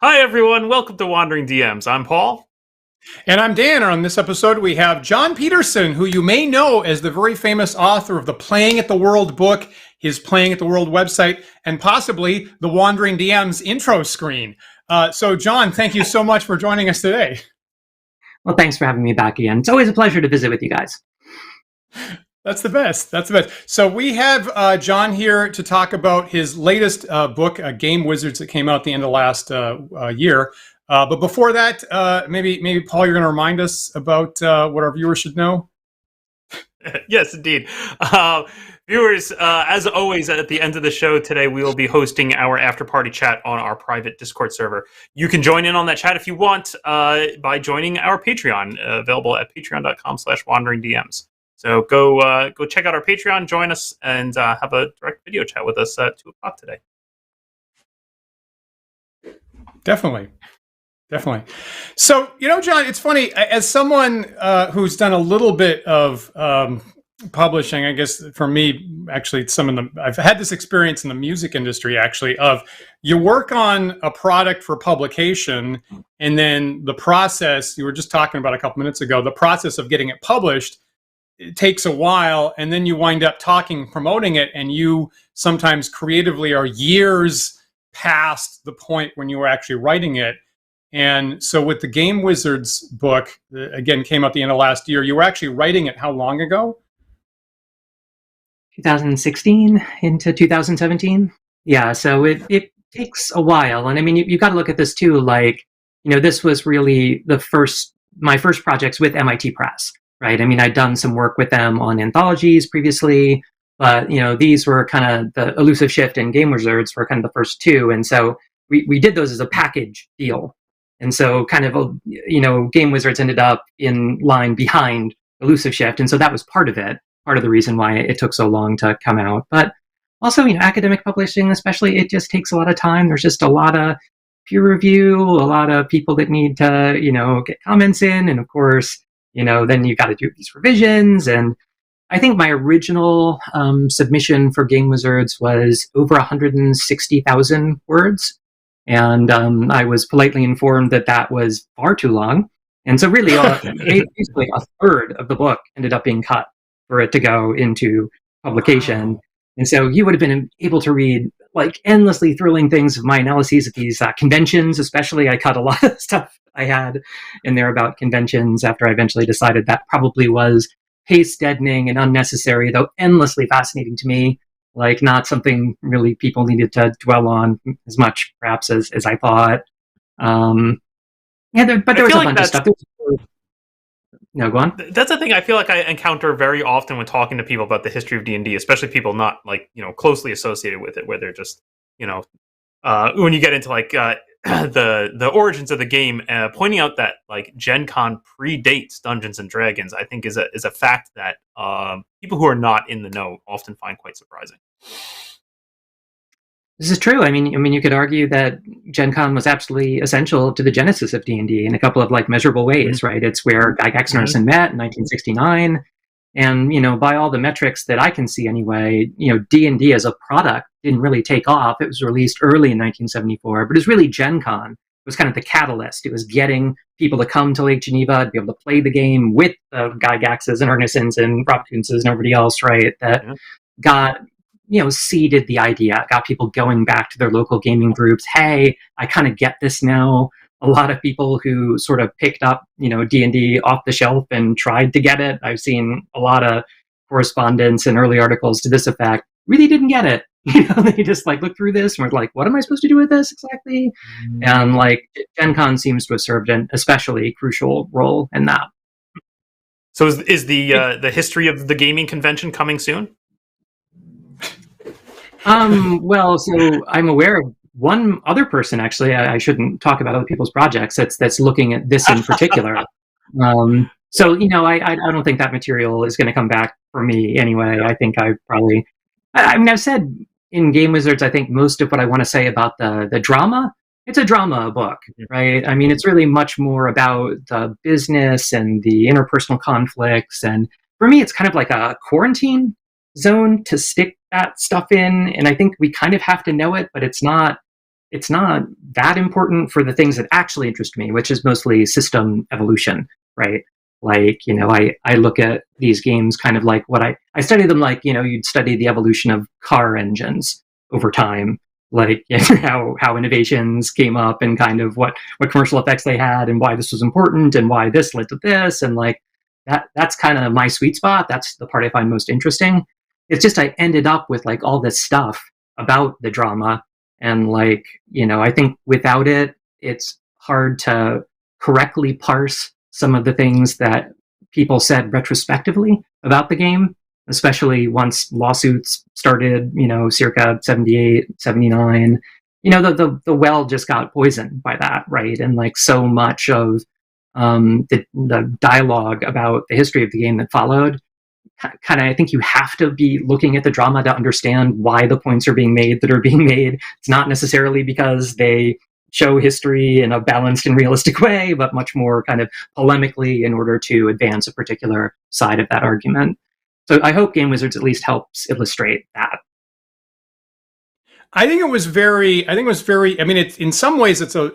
Hi, everyone. Welcome to Wandering DMs. I'm Paul. And I'm Dan. On this episode, we have Jon Peterson, who you may know as the very famous author of the Playing at the World book, his Playing at the World website, and possibly the Wandering DMs intro screen. So, Jon, thank you so much for joining us today. Well, thanks for having me back again. It's always a pleasure to visit with you guys. That's the best. That's the best. So we have Jon here to talk about his latest book, Game Wizards, that came out at the end of last year. But before that, maybe Paul, you're going to remind us about what our viewers should know. Yes, indeed. Viewers, as always, at the end of the show today, we will be hosting our after-party chat on our private Discord server. You can join in on that chat if you want by joining our Patreon, available at patreon.com/wanderingdms. So go check out our Patreon, join us, and have a direct video chat with us at 2 o'clock today. Definitely. So, Jon, it's funny, as someone who's done a little bit of publishing, I guess for me, actually, I've had this experience in the music industry, actually, of you work on a product for publication, and then the process, you were just talking about a couple minutes ago, the process of getting it published, it takes a while, and then you wind up promoting it, and you sometimes creatively are years past the point when you were actually writing it. And so with the Game Wizards book, again, came out the end of last year, you were actually writing it how long ago? 2016 into 2017. Yeah, so it takes a while. And I mean, you got to look at this too, like, this was really my first projects with MIT Press, right? I mean, I'd done some work with them on anthologies previously, but, these were kind of the Elusive Shift and Game Wizards were kind of the first two. And so we did those as a package deal. And so kind of, Game Wizards ended up in line behind Elusive Shift. And so that was part of it, part of the reason why it took so long to come out. But also, academic publishing, especially, it just takes a lot of time. There's just a lot of peer review, a lot of people that need to, get comments in. And of course, then you've got to do these revisions. And I think my original submission for Game Wizards was over 160,000 words. And I was politely informed that was far too long. And so really, basically a third of the book ended up being cut for it to go into publication. Wow. And so you would have been able to read like endlessly thrilling things of my analyses of these conventions, especially. I cut a lot of stuff I had in there about conventions after I eventually decided that probably was pace deadening and unnecessary, though endlessly fascinating to me. Like not something really people needed to dwell on as much, perhaps, as I thought. But there was a bunch of stuff. No, go on. That's the thing I feel like I encounter very often when talking to people about the history of D&D, especially people not closely associated with it, where they're just when you get into like the origins of the game, pointing out that like Gen Con predates Dungeons and Dragons, I think is a fact that people who are not in the know often find quite surprising. This is true. I mean, you could argue that Gen Con was absolutely essential to the genesis of D&D in a couple of like measurable ways, right? It's where Gygax and Arneson met in 1969. And, by all the metrics that I can see anyway, D&D as a product didn't really take off. It was released early in 1974, but it was really Gen Con. It was kind of the catalyst. It was getting people to come to Lake Geneva to be able to play the game with the Gygaxes and Arnesons and Rob Kuntzes and everybody else, right? That got, seeded the idea, got people going back to their local gaming groups. Hey, I kind of get this now. A lot of people who sort of picked up, D&D off the shelf and tried to get it. I've seen a lot of correspondence and early articles to this effect. Really didn't get it. They just like looked through this and were like, what am I supposed to do with this exactly? And like Gen Con seems to have served an especially crucial role in that. So is the history of the gaming convention coming soon? Well, so I'm aware of one other person, actually. I shouldn't talk about other people's projects. That's looking at this in particular. So I don't think that material is going to come back for me anyway. I think I've said in Game Wizards, I think most of what I want to say about the drama. It's a drama book, right? I mean, it's really much more about the business and the interpersonal conflicts. And for me, it's kind of like a quarantine zone to stick that stuff in. And I think we kind of have to know it, but it's not it's not that important for the things that actually interest me, which is mostly system evolution, right? Like, I look at these games kind of like what I study them like, you'd study the evolution of car engines over time, like how innovations came up and kind of what commercial effects they had and why this was important and why this led to this. And like that's kind of my sweet spot. That's the part I find most interesting. It's just I ended up with like all this stuff about the drama. And like, I think without it, it's hard to correctly parse some of the things that people said retrospectively about the game, especially once lawsuits started, circa 78, 79. The well just got poisoned by that, right? And like so much of the dialogue about the history of the game that followed, kind of, I think you have to be looking at the drama to understand why the points are being made that are being made. It's not necessarily because they show history in a balanced and realistic way, but much more kind of polemically in order to advance a particular side of that argument. So I hope Game Wizards at least helps illustrate that. I think it was very. I mean, it's in some ways it's an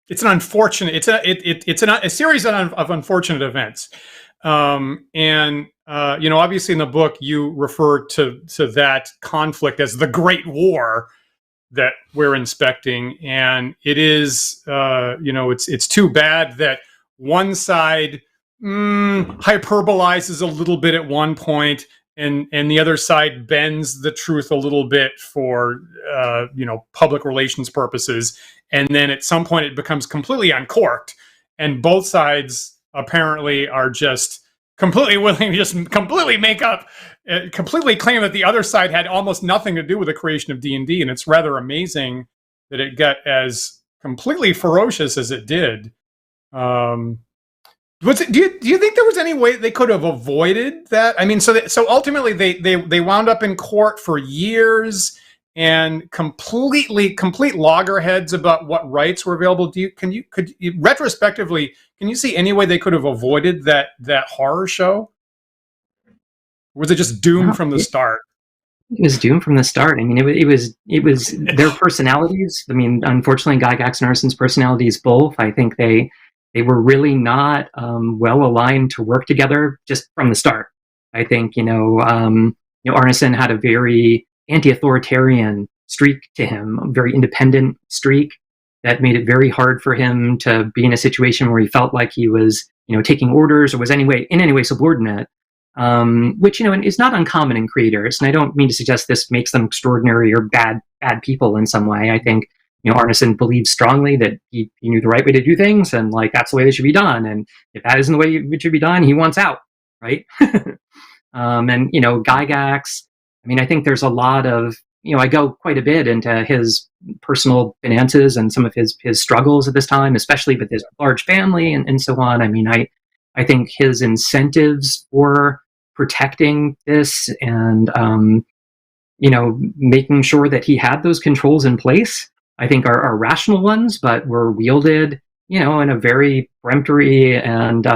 unfortunate. It's a series of unfortunate events. Obviously in the book you refer to that conflict as the Great War that we're inspecting, and it is, it's too bad that one side hyperbolizes a little bit at one point, and the other side bends the truth a little bit for public relations purposes, and then at some point it becomes completely uncorked, and both sides apparently are just completely willing to just completely make up, completely claim that the other side had almost nothing to do with the creation of D&D, and it's rather amazing that it got as completely ferocious as it did. Do you think there was any way they could have avoided that? I mean, so ultimately they wound up in court for years and complete loggerheads about what rights were available. Could you retrospectively, can you see any way they could have avoided that horror show? Or was it just doomed from the start? It was doomed from the start. I mean, it was their personalities. I mean, unfortunately, Gygax and Arneson's personalities both. I think they were really not well aligned to work together just from the start. I think Arneson had a very anti-authoritarian streak to him, a very independent streak that made it very hard for him to be in a situation where he felt like he was, taking orders or was in any way subordinate, which, is not uncommon in creators. And I don't mean to suggest this makes them extraordinary or bad people in some way. I think, Arneson believes strongly that he knew the right way to do things, and like that's the way they should be done. And if that isn't the way it should be done, he wants out, right? And Gygax. I mean, I think there's a lot of, I go quite a bit into his personal finances and some of his struggles at this time, especially with his large family and so on. I mean, I think his incentives for protecting this and, making sure that he had those controls in place, I think are rational ones, but were wielded, in a very peremptory and,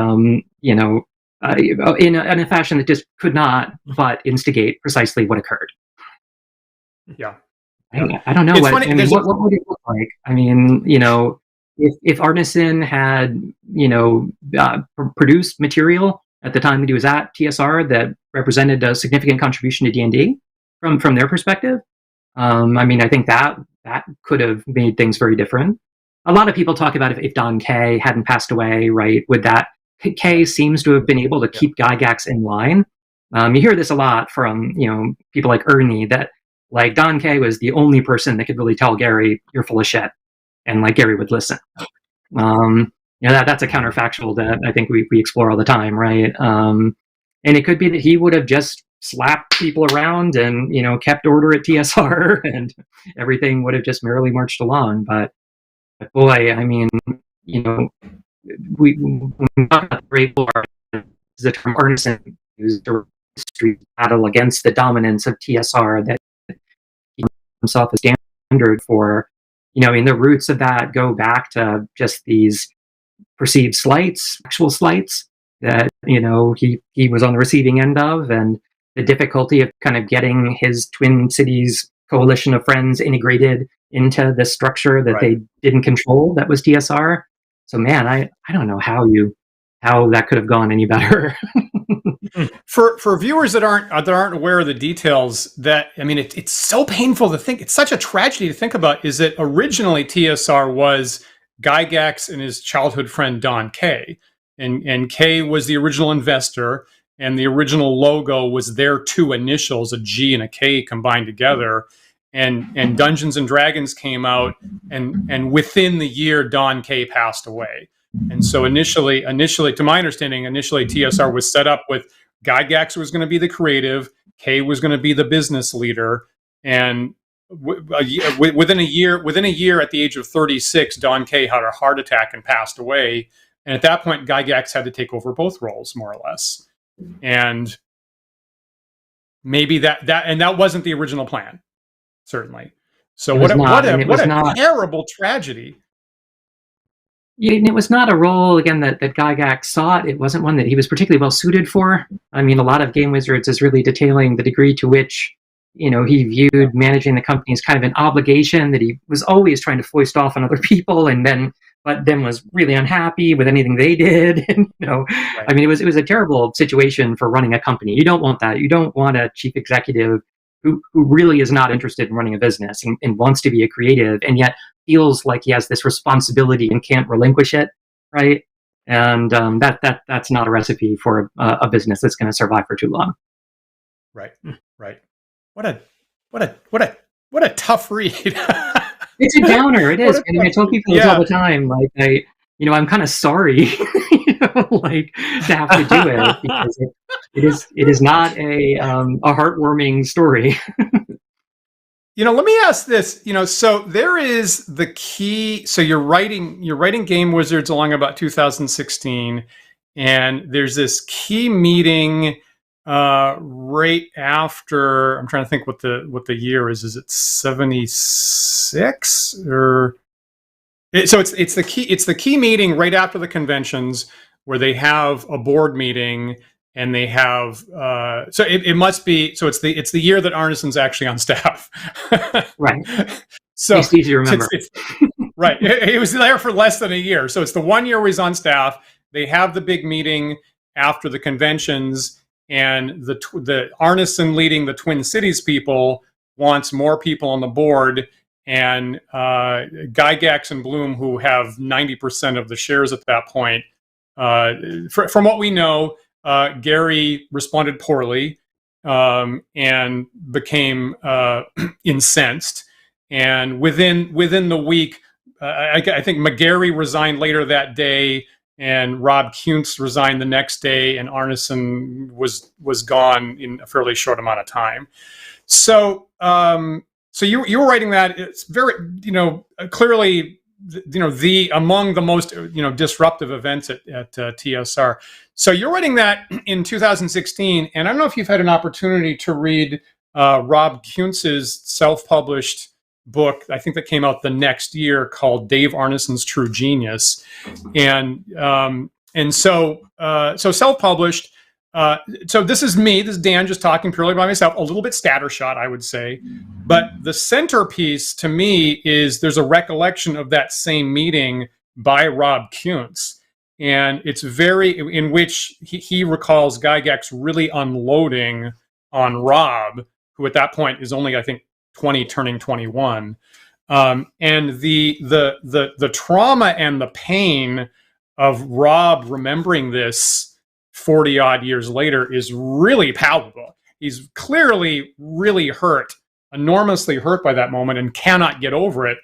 in a fashion that just could not but instigate precisely what occurred. Yeah. I don't know what would it look like? I mean, if Arneson had, produced material at the time that he was at TSR that represented a significant contribution to D&D from their perspective, I mean, I think that could have made things very different. A lot of people talk about if Don Kay hadn't passed away, right? Would that Kay seems to have been able to keep Gygax in line. You hear this a lot from, people like Ernie, that like Don Kay was the only person that could really tell Gary, you're full of shit. And like Gary would listen. That's a counterfactual that I think we explore all the time, right? And it could be that he would have just slapped people around and, kept order at TSR and everything would have just merrily marched along. But boy, I mean, we talk about the Great War, the term Arneson used the history battle against the dominance of TSR that he himself is standard for. The roots of that go back to just these perceived slights, actual slights that, he was on the receiving end of, and the difficulty of kind of getting his Twin Cities coalition of friends integrated into this structure that they didn't control, that was TSR. So man, I don't know how that could have gone any better. For viewers that aren't aware of the details, it's so painful to think. It's such a tragedy to think about. Is that originally TSR was Gygax and his childhood friend Don Kay, and Kay was the original investor, and the original logo was their two initials, a G and a K combined together. And Dungeons and Dragons came out, and within the year, Don Kay passed away. And so initially, to my understanding, TSR was set up with Gygax was going to be the creative, Kay was going to be the business leader, and within a year, at the age of 36, Don Kay had a heart attack and passed away. And at that point, Gygax had to take over both roles, more or less. And maybe that wasn't the original plan, certainly. So what a terrible tragedy. And it was not a role, again, that Gygax sought. It wasn't one that he was particularly well suited for. I mean, a lot of Game Wizards is really detailing the degree to which, he viewed managing the company as kind of an obligation that he was always trying to foist off on other people, but then was really unhappy with anything they did. And, I mean, it was a terrible situation for running a company. You don't want that. You don't want a chief executive who really is not interested in running a business and wants to be a creative, and yet feels like he has this responsibility and can't relinquish it, right? And that's not a recipe for a business that's going to survive for too long. Right. What a tough read. It's a downer. It is. I tell people this all the time. Like I'm kind of sorry, to have to do it, because it is not a heartwarming story. Let me ask this. So there is the key. So you're writing Game Wizards along about 2016, and there's this key meeting right after. I'm trying to think what the year is. Is it 76 or? So it's the key meeting right after the conventions, where they have a board meeting, and they have so it must be, so it's the year that Arneson's actually on staff. Right. So it's easy to remember. Right. He was there for less than a year. So it's the 1 year where he's on staff. They have the big meeting after the conventions, and the Arneson, leading the Twin Cities people, wants more people on the board. And Gygax and Bloom, who have 90% of the shares at that point, from what we know, Gary responded poorly and became incensed. And within the week, I think McGarry resigned later that day, and Rob Kuntz resigned the next day, and Arneson was gone in a fairly short amount of time. So. So you were writing that. It's very, clearly, the among the most, disruptive events at TSR. So you're writing that in 2016, and I don't know if you've had an opportunity to read Rob Kuntz's self-published book. I think that came out the next year, called Dave Arneson's True Genius, and so self-published. So this is Dan just talking purely by myself, a little bit scattershot, I would say. But the centerpiece to me is there's a recollection of that same meeting by Rob Kuntz. And it's in which he recalls Gygax really unloading on Rob, who at that point is only, I think, 20 turning 21. And the trauma and the pain of Rob remembering this 40 odd years later is really palpable. He's clearly really hurt, enormously hurt by that moment, and cannot get over it.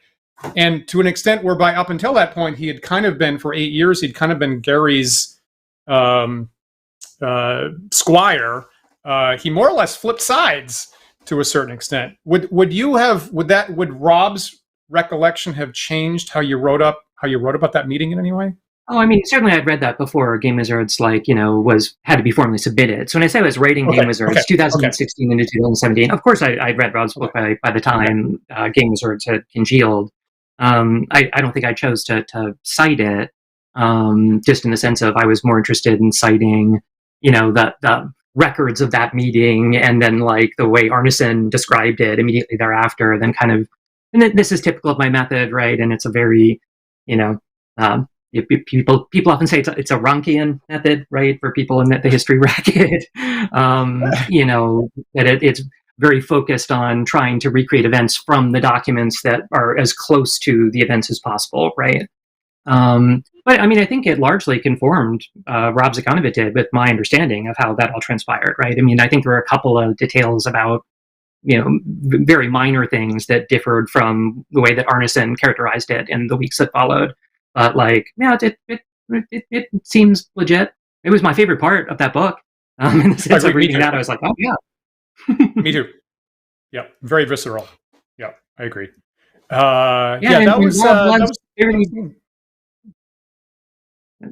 And to an extent whereby up until that point, he had kind of been, for 8 years, he'd kind of been Gary's squire. He more or less flipped sides to a certain extent. Would Rob's recollection have changed how you wrote about that meeting in any way? Oh, I mean, certainly I'd read that before Game Wizards, had to be formally submitted. So when I say I was writing Game Wizards, 2016 into 2017, of course I'd read Rob's book by the time Game Wizards had congealed. I don't think I chose to cite it, just in the sense of I was more interested in citing, the records of that meeting, and then like the way Arneson described it immediately thereafter, then kind of, and this is typical of my method, right? And it's a very, you know, people often say it's a Ronkian method, right? For people in the history racket, you know, that it's very focused on trying to recreate events from the documents that are as close to the events as possible, right? But I mean, I think it largely conformed, Rob's account of it did, with my understanding of how that all transpired, right? I mean, I think there were a couple of details about, you know, very minor things that differed from the way that Arneson characterized it in the weeks that followed. But like, yeah, it seems legit. It was my favorite part of that book. In the sense of reading that, I was like, oh yeah. Me too. Yeah, very visceral. Yeah, I agree. That was very,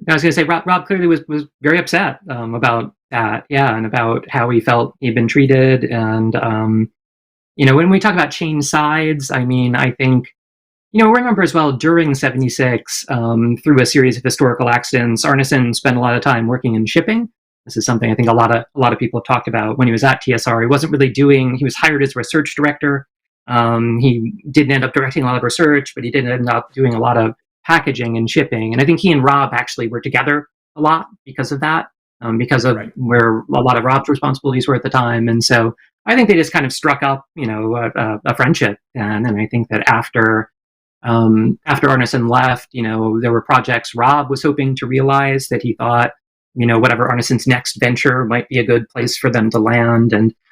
I was going to say, Rob clearly was very upset about that, yeah, and about how he felt he'd been treated. And, you know, when we talk about change sides, I mean, I think, you know, remember as well, during 76, through a series of historical accidents, Arneson spent a lot of time working in shipping. This is something I think a lot of people have talked about when he was at TSR. He wasn't really he was hired as research director. He didn't end up directing a lot of research, but he did end up doing a lot of packaging and shipping. And I think he and Rob actually were together a lot because of that, because of where a lot of Rob's responsibilities were at the time. And so I think they just kind of struck up, you know, a friendship. And I think that after Arneson left, you know, there were projects Rob was hoping to realize that he thought, you know, whatever Arneson's next venture might be a good place for them to land.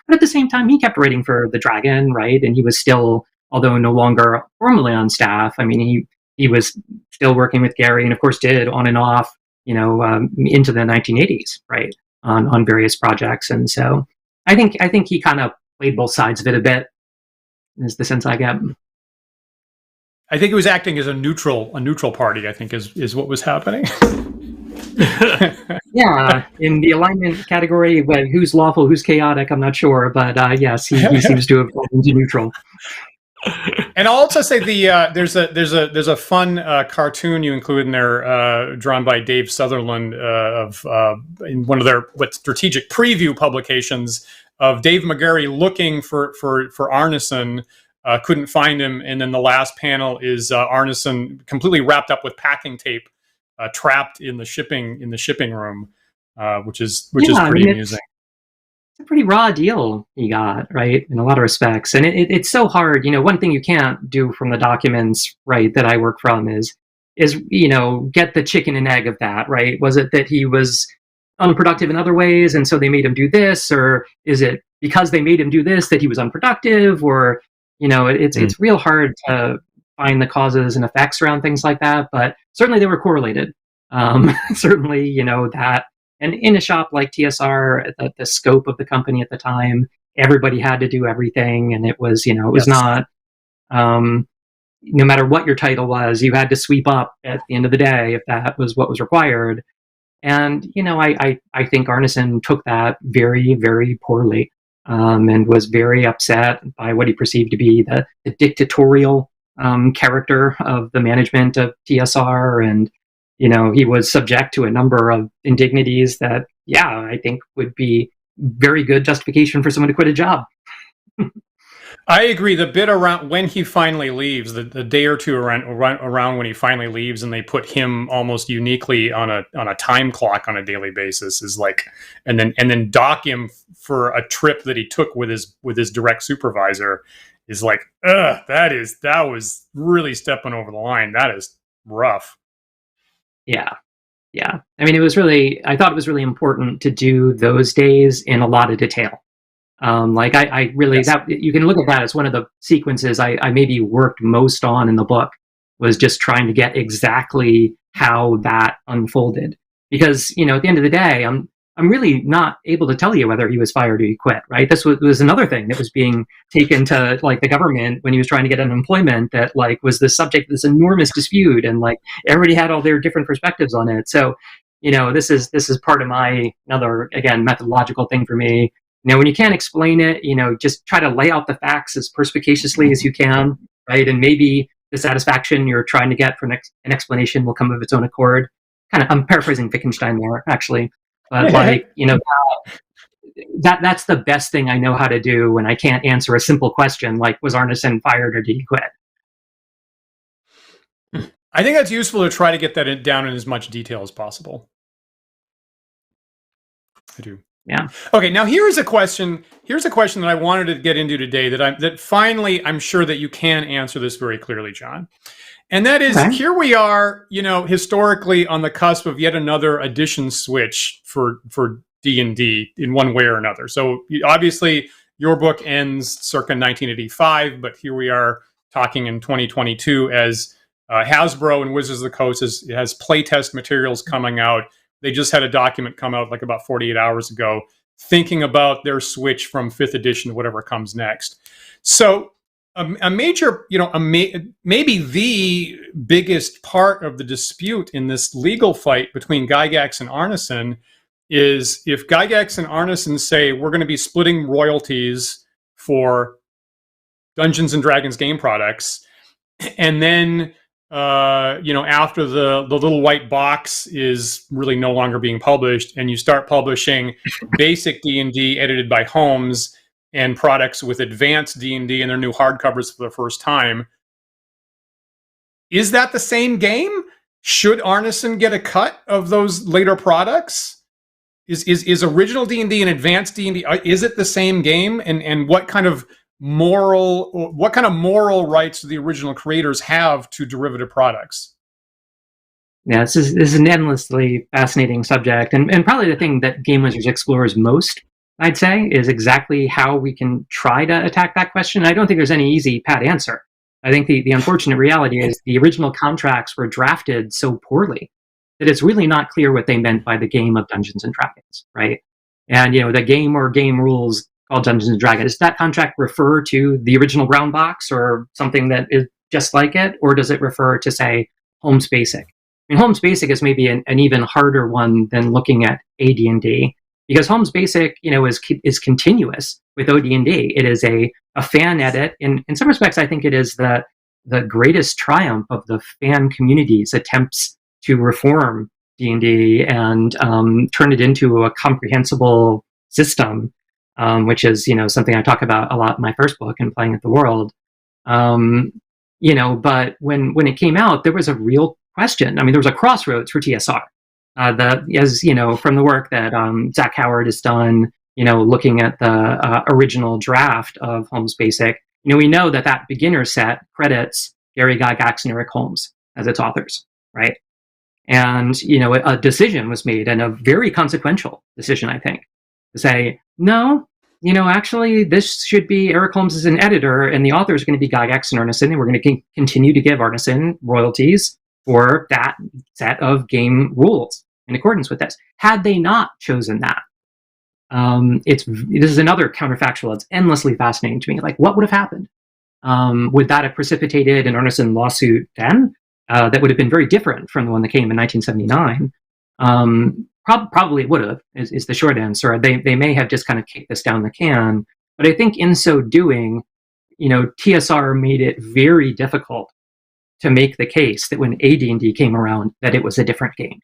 But at the same time, he kept writing for The Dragon, right? And he was still, although no longer formally on staff, I mean, he was still working with Gary, and of course did on and off, you know, into the 1980s, right, on various projects. And so I think he kind of played both sides of it a bit, is the sense I get. I think it was acting as a neutral party, I think is what was happening. Yeah, in the alignment category, but who's lawful, who's chaotic, I'm not sure, but yes, he seems to have gone to neutral. And I'll also say there's a fun cartoon you include in there, drawn by Dave Sutherland, in one of their strategic preview publications, of Dave McGarry looking for Arneson, couldn't find him, and then the last panel is Arneson completely wrapped up with packing tape, trapped in the shipping room, which is pretty amusing. It's a pretty raw deal he got, right, in a lot of respects. And it's so hard. You know, one thing you can't do from the documents, right, that I work from is, you know, get the chicken and egg of that, right? Was it that he was unproductive in other ways, and so they made him do this? Or is it because they made him do this that he was unproductive? Or, you know, it's real hard to find the causes and effects around things like that. But certainly they were correlated. Certainly, you know, that. And in a shop like TSR, the scope of the company at the time, everybody had to do everything. And it was, you know, it was not, no matter what your title was, you had to sweep up at the end of the day if that was what was required. And, you know, I think Arneson took that very, very poorly, and was very upset by what he perceived to be the dictatorial character of the management of TSR. And, you know, he was subject to a number of indignities that, yeah, I think would be very good justification for someone to quit a job. I agree. The bit around when he finally leaves, the day or two around when he finally leaves, and they put him almost uniquely on a time clock on a daily basis, is like, and then dock him for a trip that he took with his direct supervisor, is like, that was really stepping over the line. That is rough. Yeah. I mean, I thought it was really important to do those days in a lot of detail. Like I really, yes. That you can look at that as one of the sequences I maybe worked most on in the book, was just trying to get exactly how that unfolded. Because, you know, at the end of the day, I'm really not able to tell you whether he was fired or he quit, right? This was another thing that was being taken to like the government when he was trying to get unemployment, that like was the subject of this enormous dispute, and like everybody had all their different perspectives on it. So, you know, this is part of my another, again, methodological thing for me. You know, when you can't explain it, you know, just try to lay out the facts as perspicaciously as you can, right? And maybe the satisfaction you're trying to get from an explanation will come of its own accord. I'm paraphrasing Wittgenstein there, actually. But like, you know, that's the best thing I know how to do when I can't answer a simple question like, was Arneson fired or did he quit? I think that's useful to try to get that down in as much detail as possible. I do. Yeah. Okay. Now here's a question. Here's a question that I wanted to get into today. That finally I'm sure that you can answer this very clearly, Jon. And that is, here we are, historically on the cusp of yet another edition switch for D&D in one way or another. So obviously your book ends circa 1985, but here we are talking in 2022 as Hasbro and Wizards of the Coast has playtest materials coming out. They just had a document come out like about 48 hours ago thinking about their switch from 5th edition to whatever comes next. So a major, maybe the biggest part of the dispute in this legal fight between Gygax and Arneson is if Gygax and Arneson say we're going to be splitting royalties for Dungeons and Dragons game products, and then after the little white box is really no longer being published, and you start publishing basic D&D edited by Holmes and products with advanced D&D and their new hardcovers for the first time, is that the same game? Should Arneson get a cut of those later products? Is original D&D and advanced D&D, is it the same game? And what kind of moral rights do the original creators have to derivative products? Yeah, this is an endlessly fascinating subject, and probably the thing that Game Wizards explores most, I'd say, is exactly how we can try to attack that question. I don't think there's any easy pat answer. I think the unfortunate reality is the original contracts were drafted so poorly that it's really not clear what they meant by the game of Dungeons and Dragons, right? And the game or game rules called Dungeons and Dragons, does that contract refer to the original brown box or something that is just like it, or does it refer to, say, Holmes Basic? I mean, Holmes Basic is maybe an even harder one than looking at AD&D, because Holmes Basic, is continuous with OD&D. It is a fan edit. In some respects, I think it is the greatest triumph of the fan community's attempts to reform D&D and turn it into a comprehensible system, which is, something I talk about a lot in my first book, in Playing at the World. But when it came out, there was a real question. I mean, there was a crossroads for TSR. From the work that Zach Howard has done, looking at the original draft of Holmes Basic, we know that beginner set credits Gary Gygax and Eric Holmes as its authors, right? And, a decision was made, and a very consequential decision, I think, to say, no, actually, this should be Eric Holmes as an editor, and the author is going to be Gygax and Arneson, and we're going to continue to give Arneson royalties for that set of game rules in accordance with this. Had they not chosen that, this is another counterfactual. It's endlessly fascinating to me. Like, what would have happened? Would that have precipitated an Arneson lawsuit then? That would have been very different from the one that came in 1979. Probably would have, is the short answer. They may have just kind of kicked this down the can. But I think in so doing, TSR made it very difficult to make the case that when AD&D came around, that it was a different game.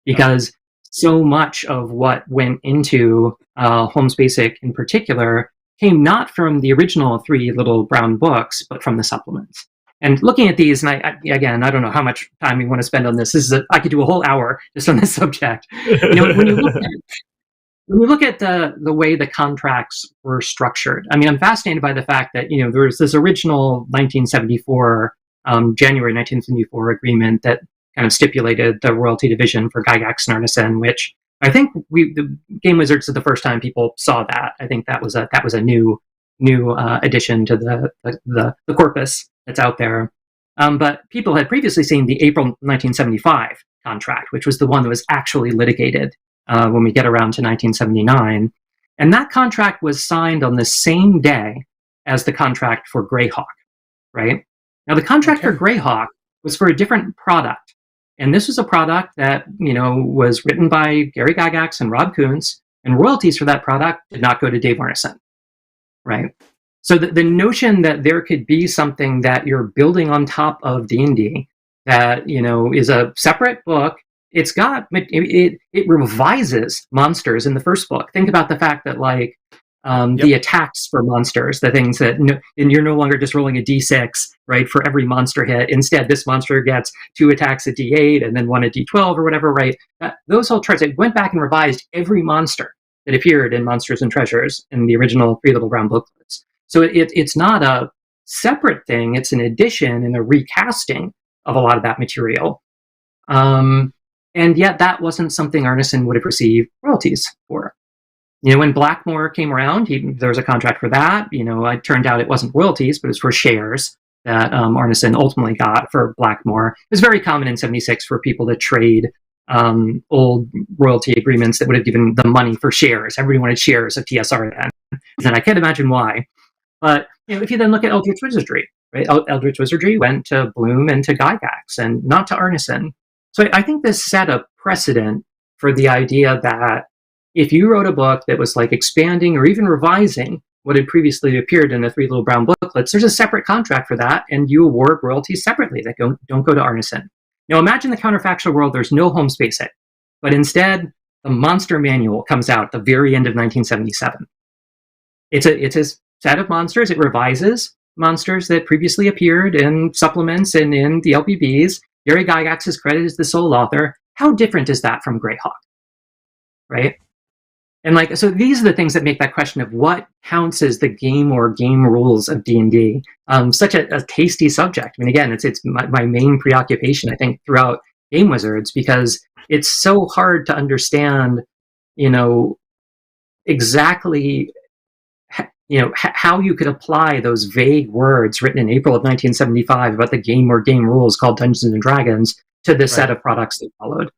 Because so much of what went into Holmes Basic in particular came not from the original 3 little brown books, but from the supplements. And looking at these, and I don't know how much time we want to spend on this. I could do a whole hour just on this subject. When you look at the way the contracts were structured, I mean, I'm fascinated by the fact that there was this original 1974, January 1974 agreement that kind of stipulated the royalty division for Gygax and Arneson, which I think the Game Wizards is the first time people saw that. I think that was a new addition to the corpus that's out there. But people had previously seen the April 1975 contract, which was the one that was actually litigated when we get around to 1979. And that contract was signed on the same day as the contract for Greyhawk, right? Now, the contract for Greyhawk was for a different product. And this was a product that, was written by Gary Gygax and Rob Kuntz, and royalties for that product did not go to Dave Arneson, right? So the notion that there could be something that you're building on top of D&D that, is a separate book, it revises monsters in the first book. Think about the fact that like the attacks for monsters, the things that and you're no longer just rolling a d6, right, for every monster hit. Instead, this monster gets 2 attacks at d8 and then 1 at d12 or whatever, right? Those whole charts, it went back and revised every monster that appeared in Monsters and Treasures in the original 3 Little Brown Booklets. So it's not a separate thing, it's an addition and a recasting of a lot of that material. And yet that wasn't something Arneson would have received royalties for. When Blackmore came around, there was a contract for that. It turned out it wasn't royalties, but it was for shares that Arneson ultimately got for Blackmore. It was very common in 76 for people to trade old royalty agreements that would have given them money for shares. Everybody wanted shares of TSR then. And I can't imagine why. But if you then look at Eldritch Wizardry, right? Eldritch Wizardry went to Bloom and to Gygax and not to Arneson. So I think this set a precedent for the idea that if you wrote a book that was like expanding or even revising what had previously appeared in the 3 Little Brown Booklets, there's a separate contract for that, and you award royalties separately that don't go to Arneson. Now imagine the counterfactual world, there's no home space hit, but instead the Monster Manual comes out at the very end of 1977. It's a set of monsters. It revises monsters that previously appeared in supplements and in the LBBs. Gary Gygax is credited as the sole author. How different is that from Greyhawk, right? And so these are the things that make that question of what counts as the game or game rules of D&D such a tasty subject. I mean, again, it's my main preoccupation, I think, throughout Game Wizards, because it's so hard to understand, exactly, how you could apply those vague words written in April of 1975 about the game or game rules called Dungeons and Dragons to the set of products that followed.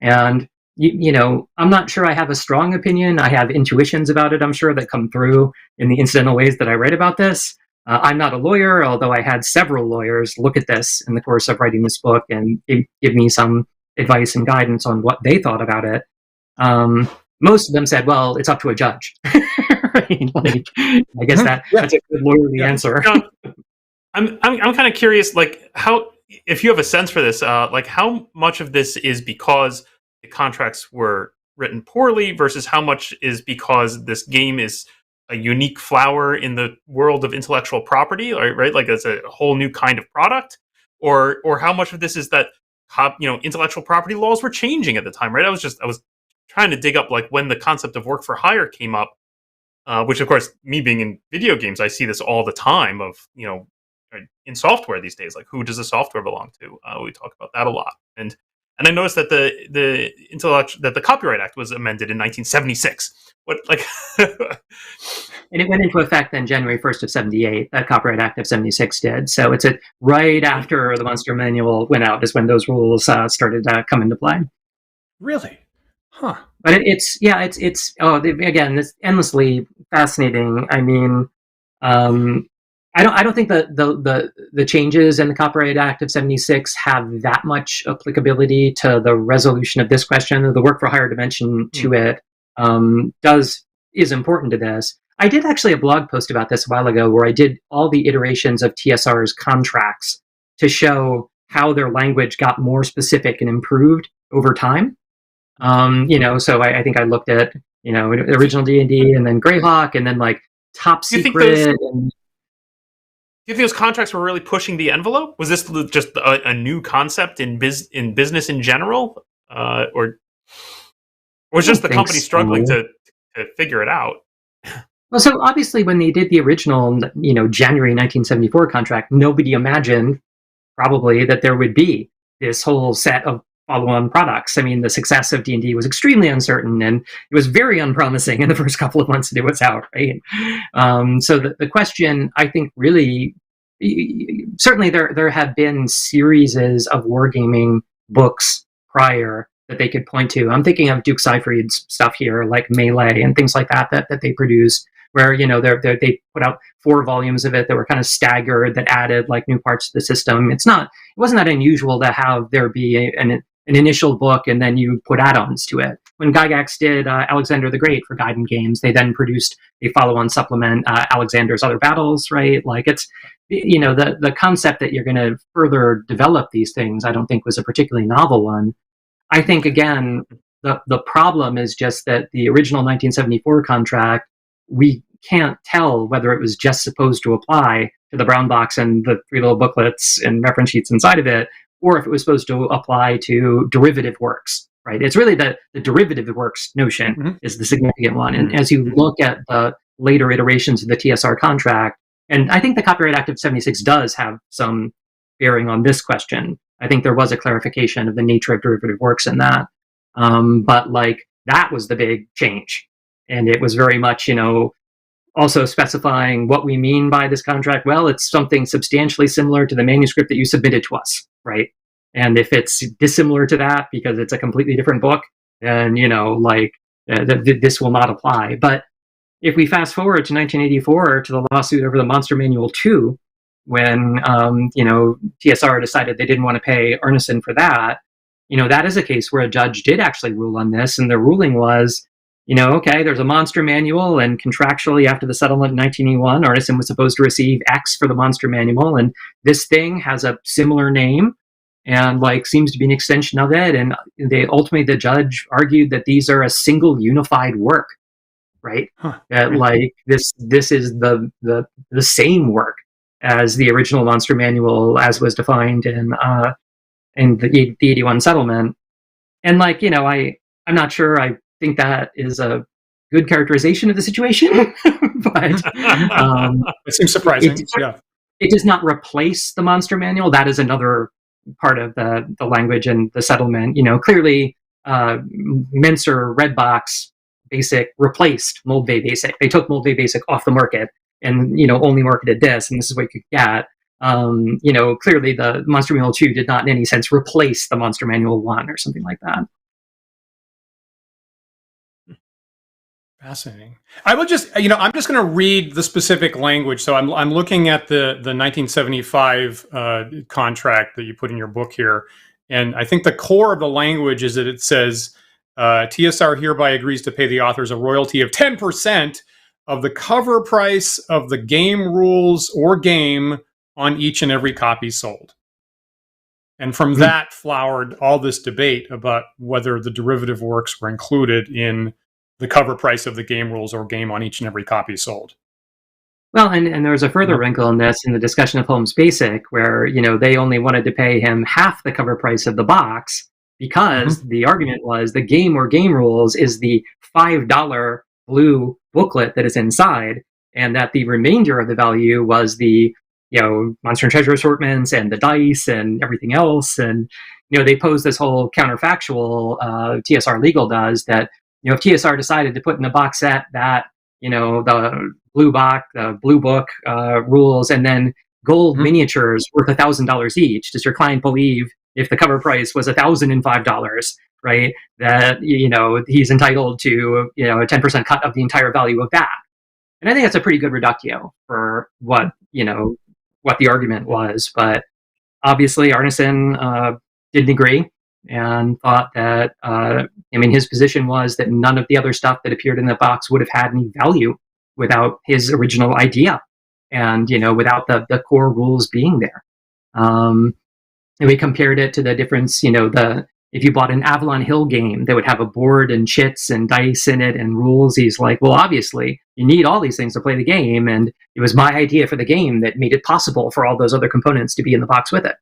And I'm not sure I have a strong opinion. I have intuitions about it, I'm sure, that come through in the incidental ways that I write about this. I'm not a lawyer, although I had several lawyers look at this in the course of writing this book and give me some advice and guidance on what they thought about it. Most of them said, well, it's up to a judge. Right? I guess that's a good lawyerly answer. I'm kind of curious, how, if you have a sense for this, how much of this is because the contracts were written poorly versus how much is because this game is a unique flower in the world of intellectual property, right? Like it's a whole new kind of product, or how much of this is that intellectual property laws were changing at the time, right? I was trying to dig up when the concept of work for hire came up, which of course, me being in video games, I see this all the time of in software these days, like who does the software belong to? We talk about that a lot, and I noticed that the Copyright Act was amended in 1976. And it went into effect then January 1st of 78. That Copyright Act of 76 did. So it's right after the Monster Manual went out is when those rules started to come into play. Really? Huh. But it's again, it's endlessly fascinating. I mean, I don't think the changes in the Copyright Act of 76 have that much applicability to the resolution of this question. The work for hire dimension to it is important to this. I did actually a blog post about this a while ago where I did all the iterations of TSR's contracts to show how their language got more specific and improved over time. So I think I looked at original D&D and then Greyhawk and then Top Secret. Do you think those contracts were really pushing the envelope? Was this just a new concept in business in general, or was just the company struggling to figure it out? Well, so obviously, when they did the original, January 1974 contract, nobody imagined probably that there would be this whole set of follow-on products. I mean, the success of D&D was extremely uncertain, and it was very unpromising in the first couple of months that it was out, right? So the question, I think, really, certainly there have been series of wargaming books prior that they could point to. I'm thinking of Duke Seyfried's stuff here, like Melee and things like that they produced, where they put out 4 volumes of it that were kind of staggered, that added new parts to the system. It wasn't that unusual to have there be an initial book and then you put add-ons to it. When Gygax did Alexander the Great for Guidon Games, they then produced a follow-on supplement, Alexander's Other Battles, right? It's the concept that you're going to further develop these things, I don't think was a particularly novel one. I think, again, the problem is just that the original 1974 contract, we can't tell whether it was just supposed to apply to the brown box and the 3 little booklets and reference sheets inside of it, or if it was supposed to apply to derivative works, right? It's really the derivative works notion is the significant one. And as you look at the later iterations of the TSR contract, and I think the Copyright Act of 76 does have some bearing on this question. I think there was a clarification of the nature of derivative works in that. But like, that was the big change. And it was very much, also specifying what we mean by this contract. Well, it's something substantially similar to the manuscript that you submitted to us, right? And if it's dissimilar to that because it's a completely different book, then, this will not apply. But if we fast forward to 1984 to the lawsuit over the Monster Manual 2, when, TSR decided they didn't want to pay Arneson for that, that is a case where a judge did actually rule on this. And the ruling was, okay, there's a monster manual, and contractually after the settlement in 1981, Arneson was supposed to receive X for the monster manual, and this thing has a similar name and seems to be an extension of it. And ultimately the judge argued that these are a single unified work, right? That this is the same work as the original monster manual as was defined in the 81 settlement. And I'm not sure I think that is a good characterization of the situation, but it seems surprising. It does not replace the monster manual. That is another part of the language and the settlement. Clearly, Menser Redbox Basic replaced Moldvay Basic. They took Moldvay Basic off the market and only marketed this, and this is what you could get. Clearly the Monster Manual 2 did not in any sense replace the Monster Manual 1 or something like that. Fascinating. I will just, I'm just going to read the specific language. So I'm looking at the 1975 contract that you put in your book here. And I think the core of the language is that it says, TSR hereby agrees to pay the authors a royalty of 10% of the cover price of the game rules or game on each and every copy sold. And from that flowered all this debate about whether the derivative works were included in the cover price of the game rules or game on each and every copy sold. Well, and there was a further wrinkle in this in the discussion of Holmes Basic, where, they only wanted to pay him half the cover price of the box because the argument was the game or game rules is the $5 blue booklet that is inside, and that the remainder of the value was the Monster and Treasure assortments and the dice and everything else. And they pose this whole counterfactual, TSR Legal does, that if TSR decided to put in a box set that the blue book rules and then gold miniatures worth $1,000 each, does your client believe if the cover price was $1,005, right, that he's entitled to a 10% cut of the entire value of that? And I think that's a pretty good reductio for what the argument was. But obviously Arneson didn't agree and thought that his position was that none of the other stuff that appeared in the box would have had any value without his original idea and without the core rules being there. And we compared it to the difference, if you bought an Avalon Hill game that would have a board and chits and dice in it and rules, he's like, well, obviously you need all these things to play the game, and it was my idea for the game that made it possible for all those other components to be in the box with it.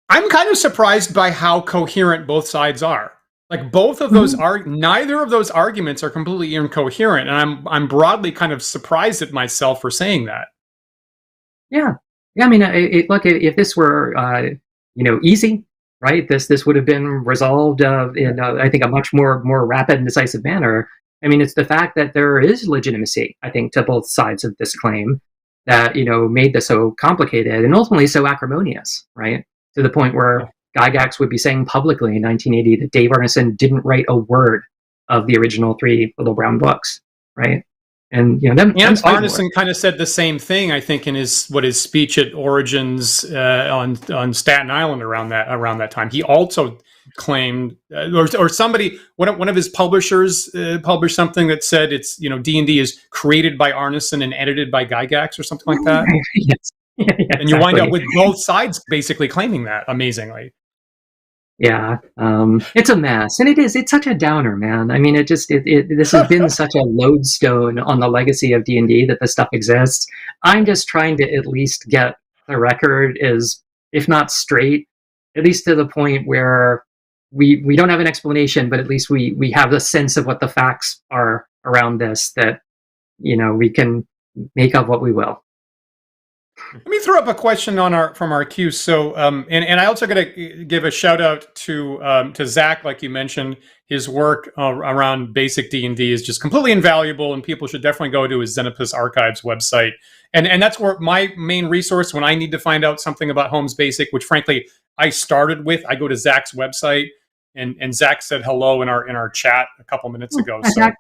I'm kind of surprised by how coherent both sides are. Like, both of those neither of those arguments are completely incoherent, and I'm broadly kind of surprised at myself for saying that. Yeah. I mean, look, if this were easy, right? This would have been resolved in I think a much more rapid and decisive manner. I mean, it's the fact that there is legitimacy, I think, to both sides of this claim that made this so complicated and ultimately so acrimonious, right? To the point where Gygax would be saying publicly in 1980 that Dave Arneson didn't write a word of the original 3 Little Brown books, right? And Arneson kind of said the same thing, I think, in his speech at Origins on Staten Island around that time. He also claimed, or somebody, one of his publishers published something that said it's D&D is created by Arneson and edited by Gygax or something like that. Yes. Yeah, and you wind up with both sides basically claiming that, amazingly. Yeah, it's a mess, and it's such a downer, man. I mean, this has been such a lodestone on the legacy of D&D that this stuff exists. I'm just trying to at least get the record is, if not straight, at least to the point where we don't have an explanation, but at least we have a sense of what the facts are around this, that we can make of what we will. Let me throw up a question on from our queue. So, and I also got to give a shout out to Zach, like you mentioned. His work around basic D&D is just completely invaluable, and people should definitely go to his Xenopus Archives website. And that's where my main resource when I need to find out something about Holmes Basic, which frankly I started with. I go to Zach's website, and Zach said hello in our chat a couple minutes ago. So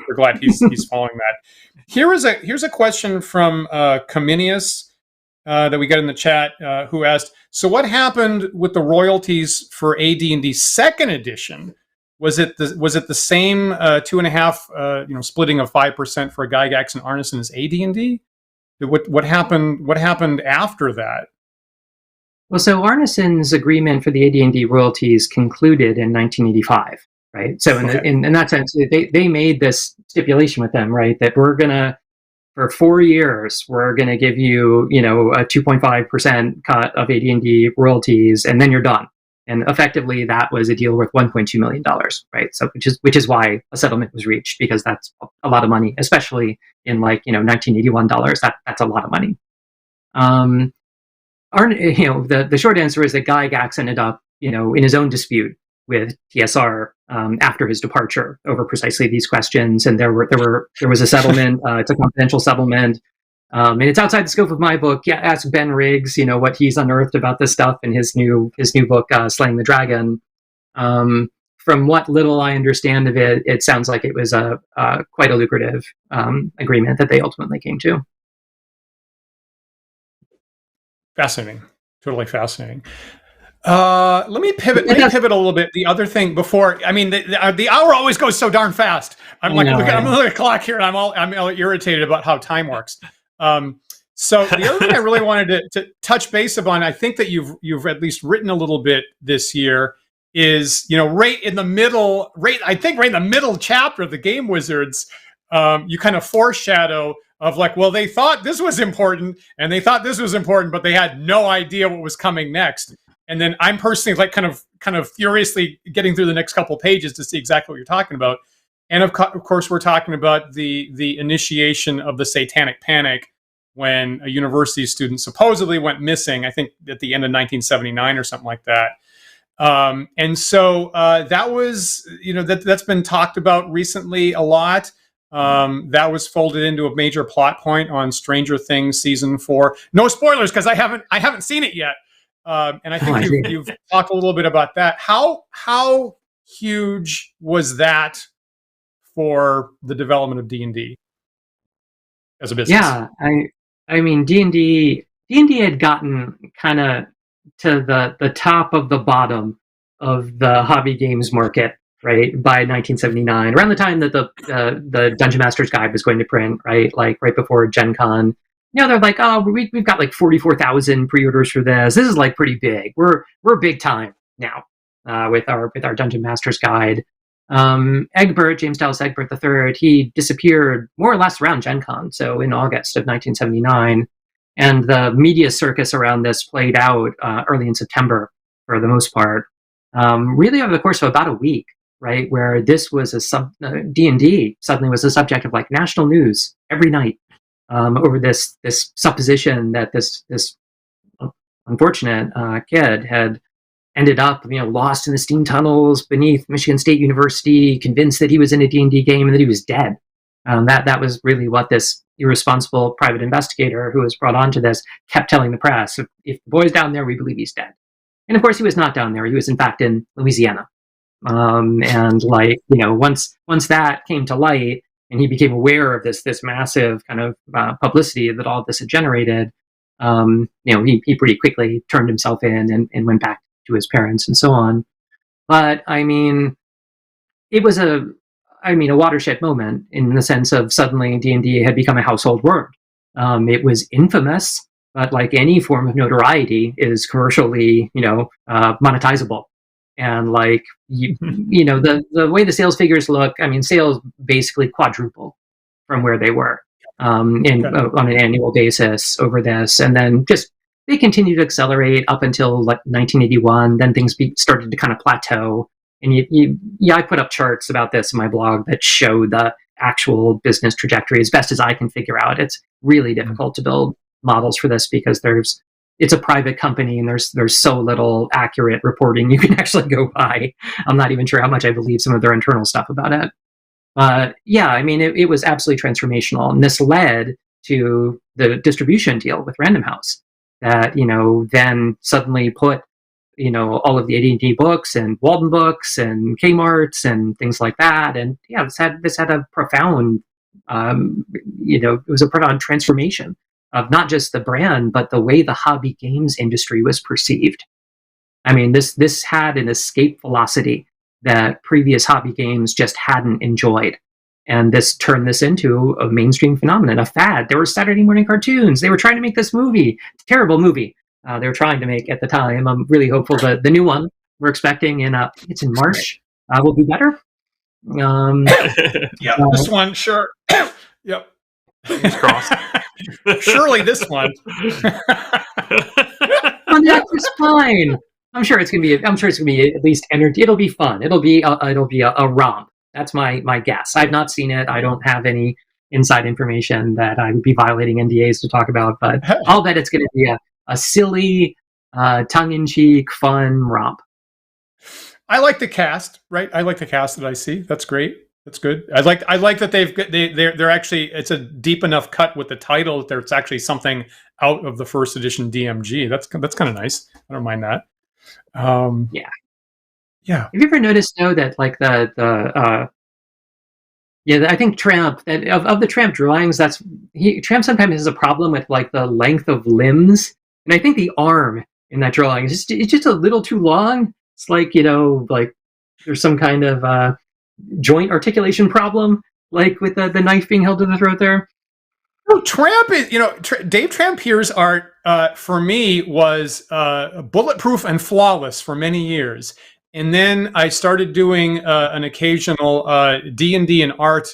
we're glad he's following that. Here's a question from Cominius. That we got in the chat, who asked, so what happened with the royalties for AD&D second edition? Was it the same 2.5 splitting of 5% for Gygax and Arneson as AD&D? What happened after that? Well, so Arneson's agreement for the AD&D royalties concluded in 1985, right? So in that sense, they made this stipulation with them, right, that we're gonna, for 4 years, we're going to give you, a 2.5% cut of AD&D royalties, and then you're done. And effectively, that was a deal worth $1.2 million, right? So, which is why a settlement was reached, because that's a lot of money, especially in $1981. That's a lot of money. The short answer is that Gygax ended up, in his own dispute with TSR after his departure over precisely these questions, and there was a settlement. It's a confidential settlement, and it's outside the scope of my book. Yeah, ask Ben Riggs, what he's unearthed about this stuff in his new book, Slaying the Dragon. From what little I understand of it, it sounds like it was a quite a lucrative agreement that they ultimately came to. Fascinating, totally fascinating. Let me pivot a little bit. The other thing before, the hour always goes so darn fast. I'm looking at the clock here, and I'm all irritated about how time works. So the other thing I really wanted to touch base upon, I think that you've at least written a little bit this year, is right in the middle chapter of the Game Wizards, you kind of foreshadow of they thought this was important, and they thought this was important, but they had no idea what was coming next. And then I'm personally kind of furiously getting through the next couple pages to see exactly what you're talking about. And of course, we're talking about the initiation of the Satanic Panic, when a university student supposedly went missing, I think at the end of 1979 or something like that. And so that was, that's been talked about recently a lot. That was folded into a major plot point on Stranger Things season 4. No spoilers, because I haven't seen it yet. And I think you've talked a little bit about that. How huge was that for the development of D&D as a business? Yeah, I mean, D&D had gotten kind of to the top of the bottom of the hobby games market, right, by 1979, around the time that the Dungeon Master's Guide was going to print, right, right before Gen Con. They're like, oh, we've got 44,000 pre-orders for this. This is pretty big. We're big time now with our Dungeon Master's Guide. Egbert, James Dallas Egbert III, he disappeared more or less around Gen Con, so in August of 1979. And the media circus around this played out early in September for the most part. Really over the course of about a week, right, where this was D&D suddenly was a subject of national news every night. Over this supposition that this unfortunate kid had ended up lost in the steam tunnels beneath Michigan State University, convinced that he was in a D&D game and that he was dead. That was really what this irresponsible private investigator who was brought onto this kept telling the press. If the boy's down there, we believe he's dead. And of course, he was not down there. He was in fact in Louisiana. And once that came to light, and he became aware of this massive kind of publicity that all of this had generated, he pretty quickly turned himself in and went back to his parents and so on. But it was a watershed moment in the sense of suddenly D&D had become a household word. It was infamous, but like any form of notoriety is commercially, monetizable. And like you know, the way the sales figures look, I mean, sales basically quadruple from where they were on an annual basis over this, and then just they continued to accelerate up until like 1981. Then things started to kind of plateau. And I put up charts about this in my blog that show the actual business trajectory as best as I can figure out. It's really difficult to build models for this because it's a private company and there's so little accurate reporting you can actually go by. I'm not even sure how much I believe some of their internal stuff about it. But yeah, I mean, it was absolutely transformational. And this led to the distribution deal with Random House that, you know, then suddenly put, you know, all of the AD&D books and Walden books and Kmart's and things like that. And yeah, this had a profound, you know, it was a profound transformation of not just the brand, but the way the hobby games industry was perceived. I mean, this had an escape velocity that previous hobby games just hadn't enjoyed. And this turned this into a mainstream phenomenon, a fad. There were Saturday morning cartoons. They were trying to make this movie, terrible movie. They were trying to make at the time. I'm really hopeful that the new one we're expecting it's in March will be better. Yeah, this one, sure. Yep. Fingers crossed. Surely this one. That's fine. I'm sure it's gonna be at least energy. It'll be fun. It'll be a romp. That's my guess. I've not seen it. I don't have any inside information that I would be violating NDAs to talk about, but I'll bet it's gonna be a silly, tongue-in-cheek, fun romp. I like the cast, right? I like the cast that I see. That's great. That's good. I like that they're actually, it's a deep enough cut with the title that it's actually something out of the first edition DMG. That's kind of nice. I don't mind that. Yeah. Yeah. Have you ever noticed though that like I think Tramp that of the Tramp drawings, Tramp sometimes has a problem with like the length of limbs, and I think the arm in that drawing is just a little too long. It's like, you know, like there's some kind of joint articulation problem, like with the knife being held to the throat there. No, Tramp is, you know, Dave Trampier's art for me was bulletproof and flawless for many years. And then I started doing an occasional D&D and art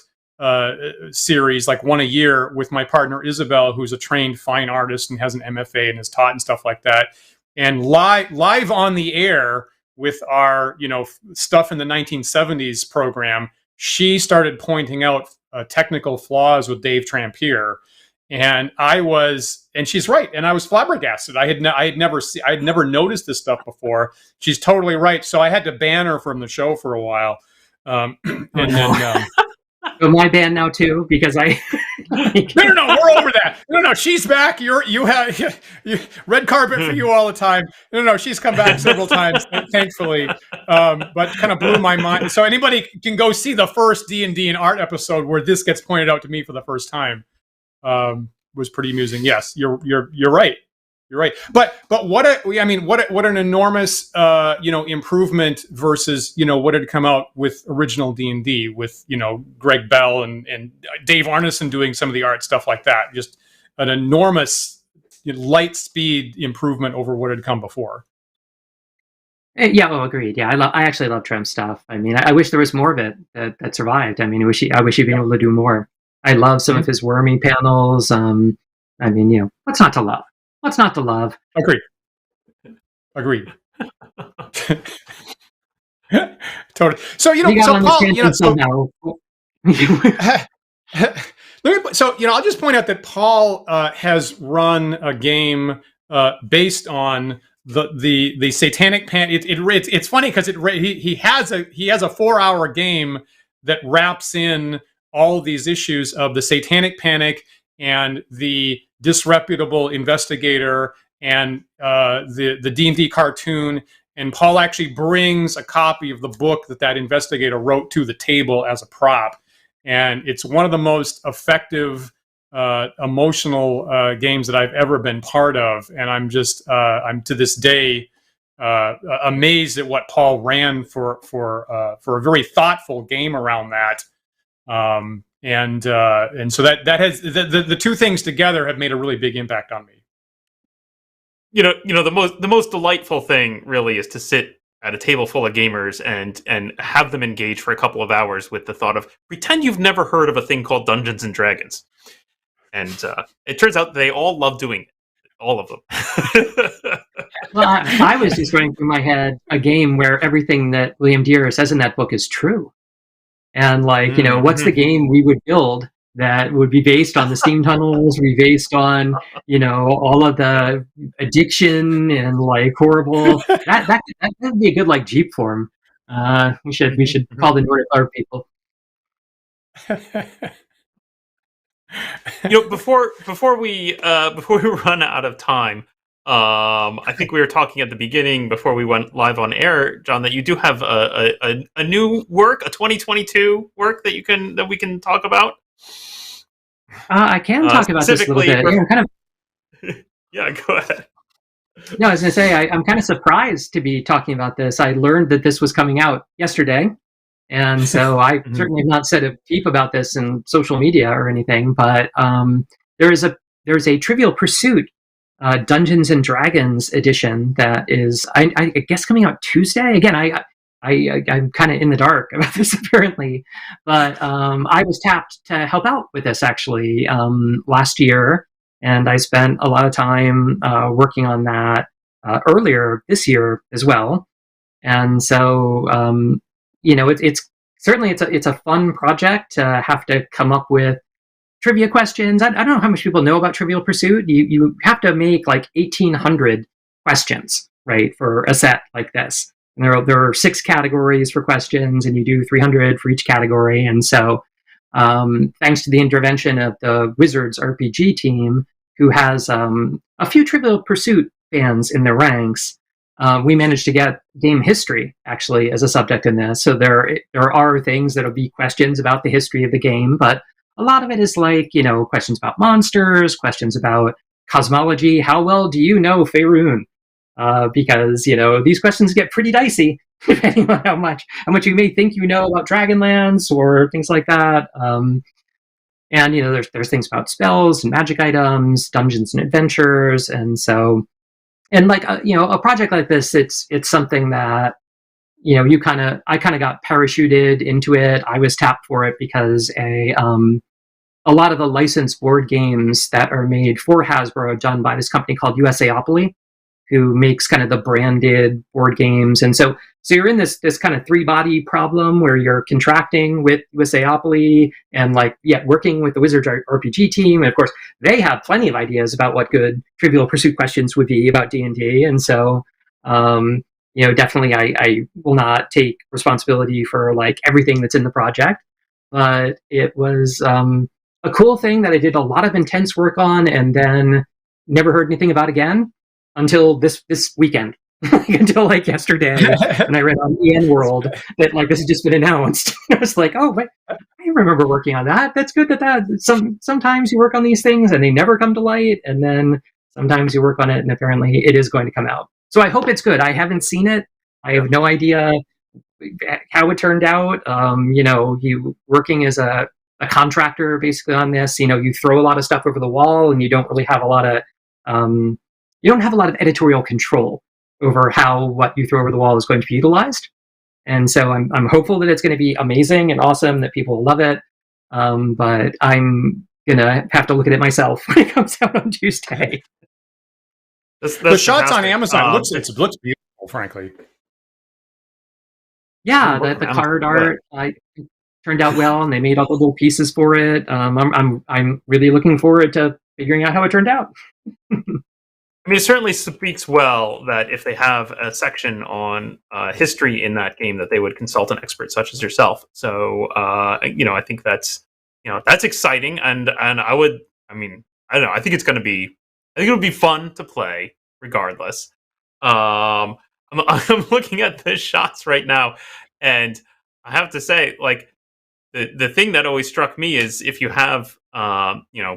series, like one a year, with my partner Isabel, who's a trained fine artist and has an MFA and has taught and stuff like that. And live on the air with our, you know, stuff in the 1970s program, she started pointing out technical flaws with Dave Trampier. And she's right. And I was flabbergasted. I had never noticed this stuff before. She's totally right. So I had to ban her from the show for a while. Then, so my ban now too, because I no, we're over that. No, she's back. You have red carpet for you all the time. No, she's come back several times, thankfully. But kind of blew my mind. So anybody can go see the first D&D and art episode where this gets pointed out to me for the first time. Was pretty amusing. Yes, you're right. You're right. But what an enormous improvement versus, you know, what had come out with original D&D with, you know, Greg Bell and Dave Arneson doing some of the art, stuff like that. Just an enormous light speed improvement over what had come before. Yeah, well, agreed. Yeah, I actually love Trem stuff. I mean, I wish there was more of it that survived. I mean, I wish he'd been able to do more. I love some of his wormy panels. I mean, you know, what's not to love? What's not to love? Agreed. Totally. So, you know, so Paul, you know, so I'll just point out that Paul has run a game based on the Satanic Panic. It's funny because he has a 4-hour game that wraps in all these issues of the Satanic Panic and the disreputable investigator and the D&D cartoon. And Paul actually brings a copy of the book that investigator wrote to the table as a prop. And it's one of the most effective, emotional games that I've ever been part of. And I'm to this day amazed at what Paul ran for a very thoughtful game around that. And so that has the two things together have made a really big impact on me. You know, the most delightful thing really is to sit at a table full of gamers and have them engage for a couple of hours with the thought of pretend you've never heard of a thing called Dungeons and Dragons. And it turns out they all love doing it. All of them. Well, I was just running through my head a game where everything that William Deere says in that book is true. And like, what's the game we would build that would be based on the steam tunnels, be based on, all of the addiction and like horrible, that would be a good like Jeep form. We should call the Nordic art people. Before we run out of time, I think we were talking at the beginning before we went live on air, Jon, that you do have a new work, a 2022 work that we can talk about. I can talk about this a little bit. I'm kind of. Yeah, go ahead. No, I was going to say I'm kind of surprised to be talking about this. I learned that this was coming out yesterday, and so I certainly have not said a peep about this in social media or anything. But there's a Trivial Pursuit Dungeons and Dragons edition that is, I guess, coming out Tuesday. Again, I'm kind of in the dark about this apparently, but I was tapped to help out with this actually last year, and I spent a lot of time working on that earlier this year as well. And so, it's certainly it's a fun project to have to come up with trivia questions. I don't know how much people know about Trivial Pursuit. You have to make like 1,800 questions, right, for a set like this. And there are 6 categories for questions, and you do 300 for each category. And so, thanks to the intervention of the Wizards RPG team, who has a few Trivial Pursuit fans in their ranks, we managed to get game history actually as a subject in this. So there are things that'll be questions about the history of the game, but a lot of it is like, questions about monsters, questions about cosmology. How well do you know Faerun? Because, these questions get pretty dicey, depending on how much you may think you know about Dragonlance or things like that. And, there's things about spells and magic items, dungeons and adventures. And so, and like, a project like this, it's something that, I kind of got parachuted into it. I was tapped for it because a lot of the licensed board games that are made for Hasbro are done by this company called USAopoly, who makes kind of the branded board games. And so you're in this kind of 3-body problem where you're contracting with USAopoly and working with the Wizards RPG team. And of course, they have plenty of ideas about what good Trivial Pursuit questions would be about D&D. And so, definitely I will not take responsibility for like everything that's in the project, but it was a cool thing that I did a lot of intense work on and then never heard anything about again until this weekend, until like yesterday, when I read on EN World that like this has just been announced. I was like, oh, wait, I remember working on that. That's good that sometimes you work on these things and they never come to light, and then sometimes you work on it and apparently it is going to come out. So I hope it's good. I haven't seen it. I have no idea how it turned out. You working as a contractor basically on this, you throw a lot of stuff over the wall and you don't really have a lot of editorial control over how what you throw over the wall is going to be utilized. And so I'm hopeful that it's going to be amazing and awesome, that people will love it. But I'm going to have to look at it myself when it comes out on Tuesday. The shots on Amazon looks beautiful, frankly. Yeah, the card art turned out well, and they made all the little pieces for it. I'm really looking forward to figuring out how it turned out. I mean, it certainly speaks well that if they have a section on history in that game, that they would consult an expert such as yourself. So, I think that's exciting, and I don't know. I think it's going to be. I think it'll be fun to play, regardless. I'm looking at the shots right now, and I have to say, like, the thing that always struck me is if you have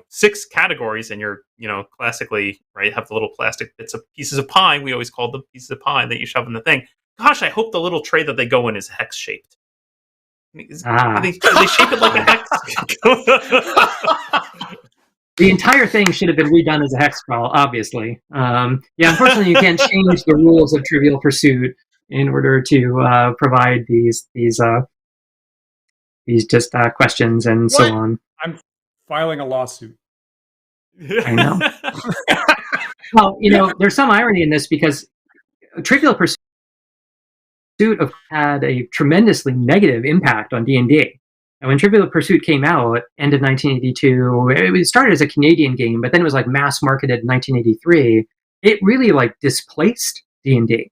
6 categories and you're classically, right, have the little plastic bits of pieces of pie. We always call them pieces of pie that you shove in the thing. Gosh, I hope the little tray that they go in is hex shaped. Are they shape it like a hex? The entire thing should have been redone as a hex crawl, obviously. Unfortunately, you can't change the rules of Trivial Pursuit in order to provide these just questions and so on. I'm filing a lawsuit. I know. Well, there's some irony in this because Trivial Pursuit had a tremendously negative impact on D&D. And when Trivial Pursuit came out, end of 1982, it started as a Canadian game, but then it was like mass marketed in 1983. It really like displaced D&D.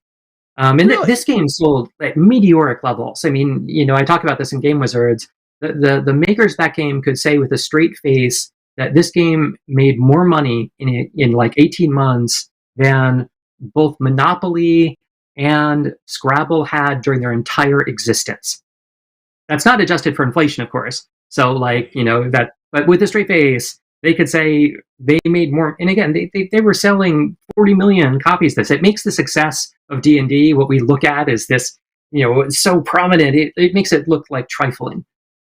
And really? This game sold at meteoric levels. I mean, I talk about this in Game Wizards. The makers of that game could say with a straight face that this game made more money in like 18 months than both Monopoly and Scrabble had during their entire existence. That's not adjusted for inflation, of course. So but with a straight face, they could say they made more. And again, they were selling 40 million copies of this. It makes the success of D&D what we look at as this, so prominent. It makes it look like trifling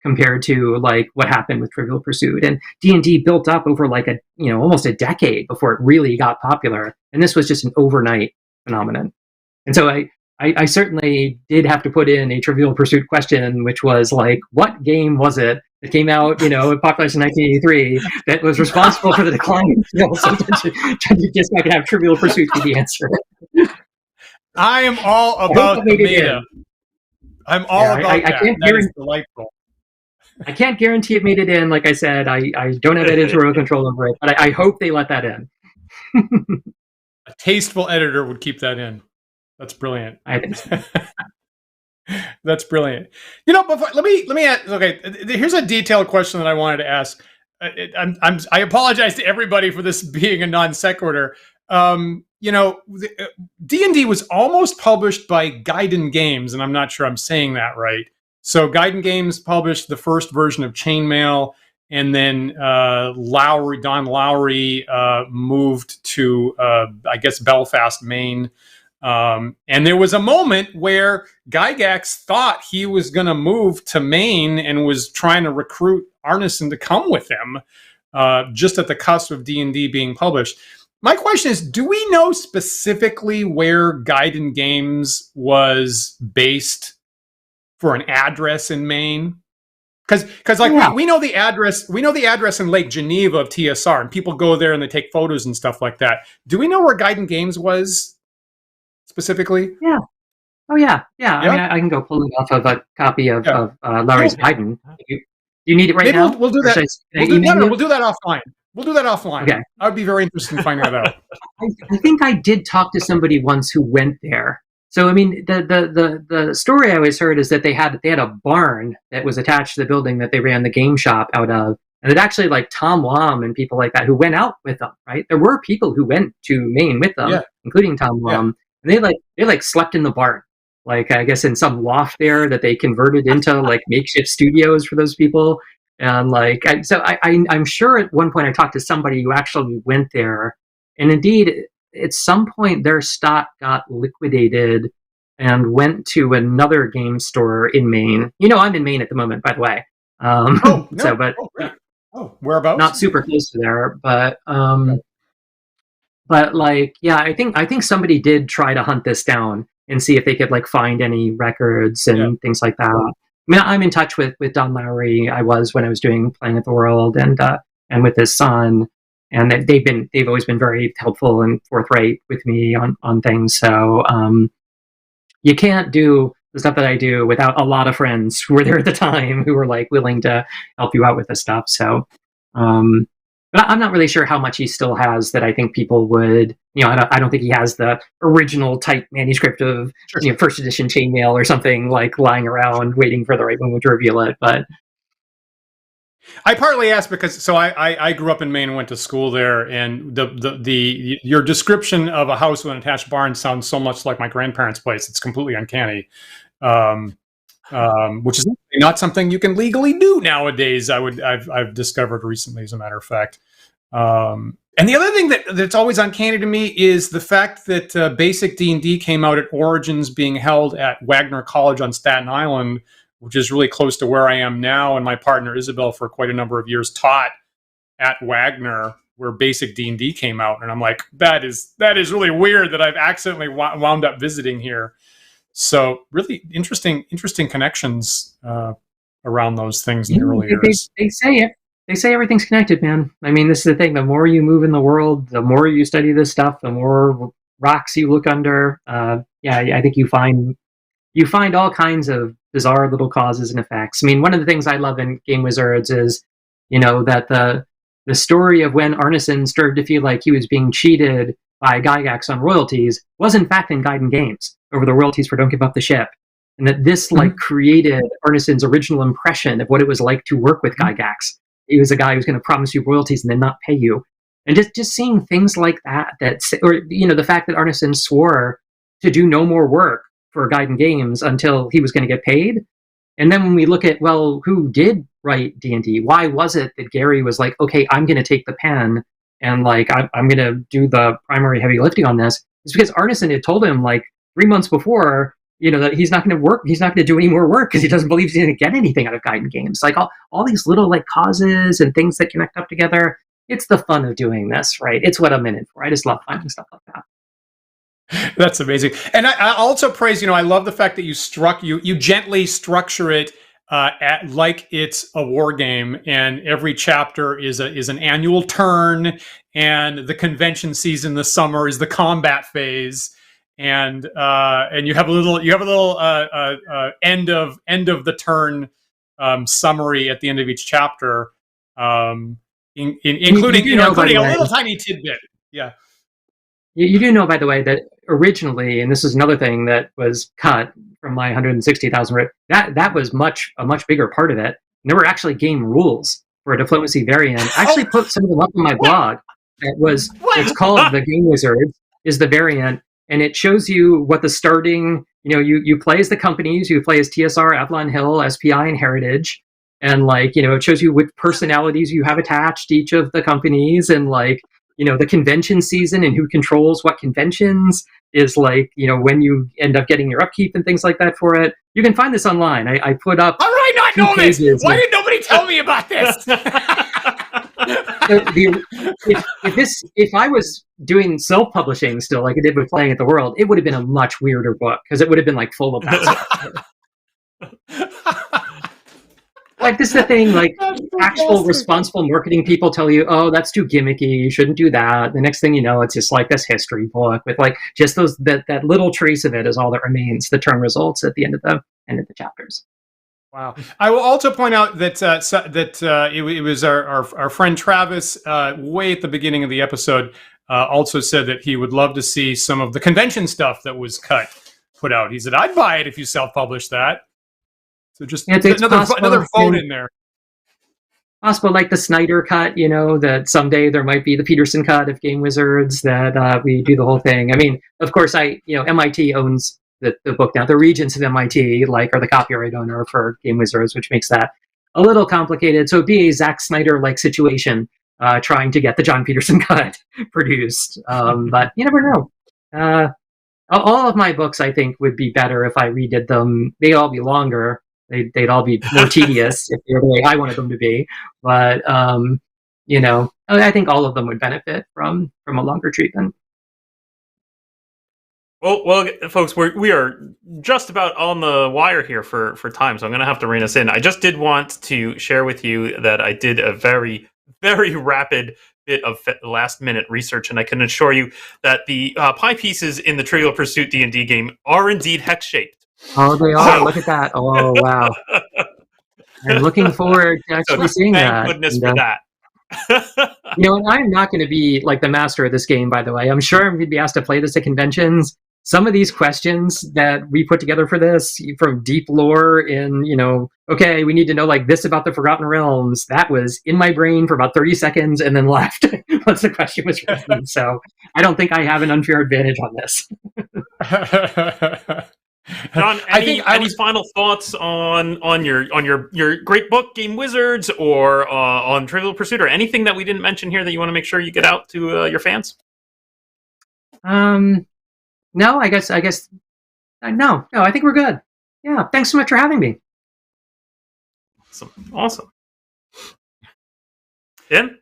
compared to like what happened with Trivial Pursuit. And D&D built up over like almost a decade before it really got popular. And this was just an overnight phenomenon. And so I certainly did have to put in a Trivial Pursuit question, which was like, what game was it that came out, popularized in 1983 that was responsible for the decline in sales? So I guess I could have Trivial Pursuit be the answer. I am all about the meta. I'm all about that. That is delightful. I can't guarantee it made it in. Like I said, I don't have editorial control over it, but I hope they let that in. A tasteful editor would keep that in. That's brilliant. I think so. That's brilliant. Before, let me ask. Okay, here's a detailed question that I wanted to ask. I apologize to everybody for this being a non sequitur. D&D was almost published by Gygax Games, and I'm not sure I'm saying that right. So Gygax Games published the first version of Chainmail, and then Don Lowry moved to I guess Belfast, Maine. And there was a moment where Gygax thought he was going to move to Maine and was trying to recruit Arneson to come with him, just at the cusp of D&D being published. My question is, do we know specifically where Gygax Games was based for an address in Maine? Because we know the address in Lake Geneva of TSR, and people go there and they take photos and stuff like that. Do we know where Gygax Games was specifically? Yeah. Oh yeah. I mean, I can go pull it off of a copy of Larry's Gygax. You need it right now? We'll do that. We'll do that offline. We'll do that offline. Okay. I would be very interested in finding that out. I think I did talk to somebody once who went there. So I mean, the story I always heard is that they had a barn that was attached to the building that they ran the game shop out of, and it actually like Tom Wham and people like that who went out with them. Right, there were people who went to Maine with them, including Tom Wham, and they slept in the barn, like I guess in some loft there that they converted into like makeshift studios for those people. And I'm sure at one point I talked to somebody who actually went there, and indeed at some point their stock got liquidated and went to another game store in Maine. I'm in Maine at the moment, by the way. Whereabouts? Not super close to there, but I think somebody did try to hunt this down and see if they could like find any records and things like that. I mean, I'm in touch with Don Lowry. I was when I was doing Playing at the World, and with his son, and they've always been very helpful and forthright with me on things. So you can't do the stuff that I do without a lot of friends who were there at the time who were like willing to help you out with this stuff. So, but I'm not really sure how much he still has that I think people would, I don't think he has the original type manuscript of first edition Chainmail or something like lying around waiting for the right moment to reveal it. But I partly asked because I grew up in Maine and went to school there, and your description of a house with an attached barn sounds so much like my grandparents' place. It's completely uncanny, which is not something you can legally do nowadays. I've discovered recently, as a matter of fact. And the other thing that's always uncanny to me is the fact that basic D&D came out at Origins being held at Wagner College on Staten Island, which is really close to where I am now. And my partner Isabel, for quite a number of years, taught at Wagner, where basic D&D came out. And I'm like, that is really weird that I've accidentally wound up visiting here. So really interesting connections around those things in the early years. They say it. They say everything's connected, man. I mean, this is the thing. The more you move in the world, the more you study this stuff, the more rocks you look under. I think you find all kinds of bizarre little causes and effects. I mean, one of the things I love in Game Wizards is, that the story of when Arneson started to feel like he was being cheated by Gygax on royalties was in fact in Guide and Games over the royalties for Don't Give Up the Ship. And that this created Arneson's original impression of what it was like to work with Gygax. He was a guy who's going to promise you royalties and then not pay you. And just seeing things like that, or the fact that Arneson swore to do no more work for Guide and Games until he was going to get paid. And then when we look at, well, who did write D&D? Why was it that Gary was like, okay, I'm going to take the pen and I'm going to do the primary heavy lifting on this? It's because Arneson had told him 3 months before, that he's not going to work. He's not going to do any more work because he doesn't believe he's going to get anything out of Guide and Games. All these little causes and things that connect up together. It's the fun of doing this, right? It's what I'm in it for. I just love finding stuff like that. That's amazing. And I also praise, I love the fact that you gently structure it like it's a war game, and every chapter is an annual turn, and the convention season, the summer, is the combat phase, and you have a little end of the turn summary at the end of each chapter, including a little tiny tidbit. Yeah. You do know, by the way, that originally, and this is another thing that was cut from my 160,000, that was a much bigger part of it. And there were actually game rules for a diplomacy variant. I actually put some of them up on my blog. It's called The Game Wizard, is the variant, and it shows you what the starting, you play as the companies, you play as TSR, Avalon Hill, SPI, and Heritage. And it shows you what personalities you have attached to each of the companies, and the convention season and who controls what conventions is when you end up getting your upkeep and things like that for it. You can find this online. I put up. How did I not know this? Why did nobody tell me about this? If I was doing self-publishing still, like I did with Playing at the World, it would have been a much weirder book because it would have been full of that stuff. This is the thing, actual responsible marketing people tell you, oh, that's too gimmicky, you shouldn't do that. The next thing you know, it's just this history book with just that little trace of it is all that remains, the turn results at the end of the chapters. Wow. I will also point out that it was our friend Travis, way at the beginning of the episode, also said that he would love to see some of the convention stuff that was put out. He said, I'd buy it if you self-publish that. So just another vote in there. Possible, the Snyder cut, that someday there might be the Peterson cut of Game Wizards, that we do the whole thing. I mean, of course, MIT owns the book now. The regents of MIT, are the copyright owner for Game Wizards, which makes that a little complicated. So it'd be a Zack Snyder-like situation, trying to get the Jon Peterson cut produced. But you never know. All of my books, I think, would be better if I redid them. They'd all be longer. They'd all be more tedious if they were the way I wanted them to be. But, I think all of them would benefit from a longer treatment. Well, folks, we are just about on the wire here for time, so I'm going to have to rein us in. I just did want to share with you that I did a very, very rapid bit of last-minute research, and I can assure you that the pie pieces in the Trivial Pursuit D&D game are indeed hex-shaped. Oh, they are. Look at that. Oh, wow. I'm looking forward to actually seeing that. Thank goodness for that. And I'm not going to be the master of this game, by the way. I'm sure I'm going to be asked to play this at conventions. Some of these questions that we put together for this, from deep lore in, okay, we need to know this about the Forgotten Realms, that was in my brain for about 30 seconds and then left once the question was written. So I don't think I have an unfair advantage on this. John, any final thoughts on your great book, Game Wizards, or on Trivial Pursuit, or anything that we didn't mention here that you want to make sure you get out to your fans? No, I guess no. I think we're good. Yeah, thanks so much for having me. Awesome. Ian?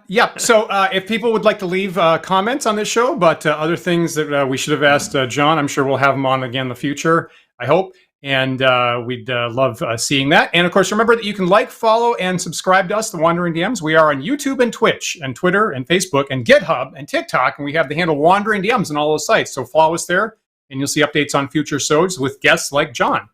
Yeah. So if people would like to leave comments on this show, but other things that we should have asked John, I'm sure we'll have him on again in the future, I hope. And we'd love seeing that. And of course, remember that you can like, follow, and subscribe to us, The Wandering DMs. We are on YouTube and Twitch and Twitter and Facebook and GitHub and TikTok. And we have the handle Wandering DMs on all those sites. So follow us there and you'll see updates on future shows with guests like John.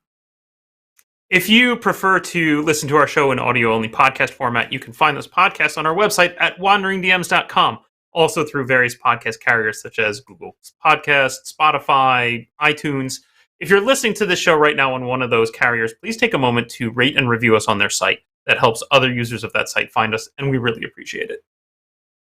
If you prefer to listen to our show in audio-only podcast format, you can find those podcasts on our website at wanderingdms.com. Also through various podcast carriers such as Google Podcasts, Spotify, iTunes. If you're listening to this show right now on one of those carriers, please take a moment to rate and review us on their site. That helps other users of that site find us, and we really appreciate it.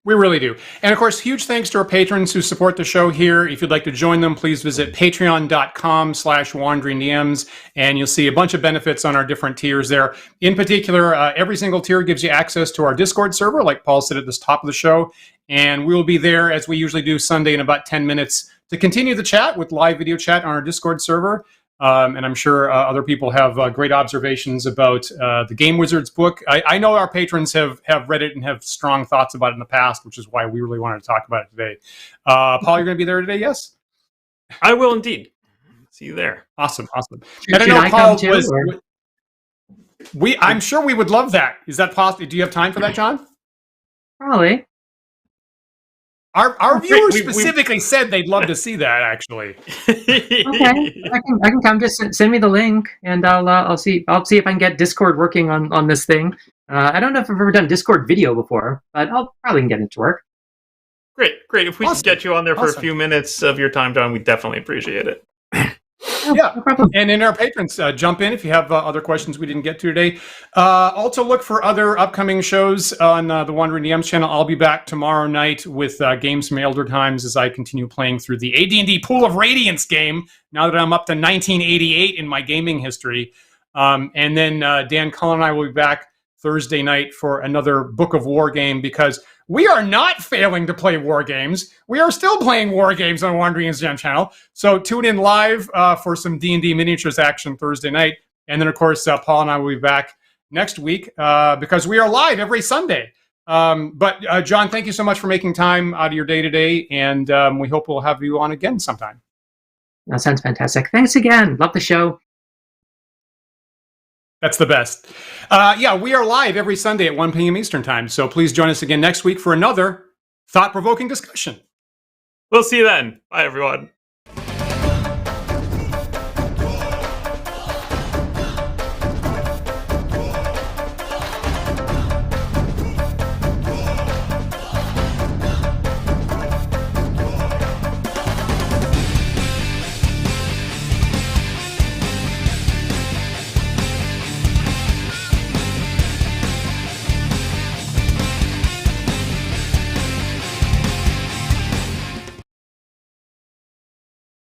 We really do. And of course, huge thanks to our patrons who support the show here. If you'd like to join them, please visit patreon.com/wanderingdms, and you'll see a bunch of benefits on our different tiers there. In particular, every single tier gives you access to our Discord server, like Paul said at the top of the show. And we will be there, as we usually do, Sunday in about 10 minutes to continue the chat with live video chat on our Discord server. And I'm sure other people have great observations about the Game Wizards book. I know our patrons have read it and have strong thoughts about it in the past, which is why we really wanted to talk about it today. Paul, you're going to be there today, yes? I will indeed. See you there. Awesome. I don't know, Paul, I'm sure we would love that. Is that possible? Do you have time for that, John? Probably. Our viewers specifically said they'd love to see that. Actually, okay, I can come. Just send me the link, and I'll see if I can get Discord working on this thing. I don't know if I've ever done Discord video before, but I'll probably get it to work. Great. If we could get you on there for a few minutes of your time, John, we definitely appreciate it. Yeah, no problem. And in our patrons, jump in if you have other questions we didn't get to today. Also look for other upcoming shows on the Wandering DMs channel. I'll be back tomorrow night with Games from Elder Times as I continue playing through the AD&D Pool of Radiance game, now that I'm up to 1988 in my gaming history. And then Dan Cullen and I will be back Thursday night for another Book of War game, because we are not failing to play war games. We are still playing war games on Wandering DMs channel. So tune in live for some D&D miniatures action Thursday night. And then, of course, Paul and I will be back next week because we are live every Sunday. But John, thank you so much for making time out of your day today. And we hope we'll have you on again sometime. That sounds fantastic. Thanks again. Love the show. That's the best. Yeah, we are live every Sunday at 1 p.m. Eastern Time. So please join us again next week for another thought-provoking discussion. We'll see you then. Bye, everyone.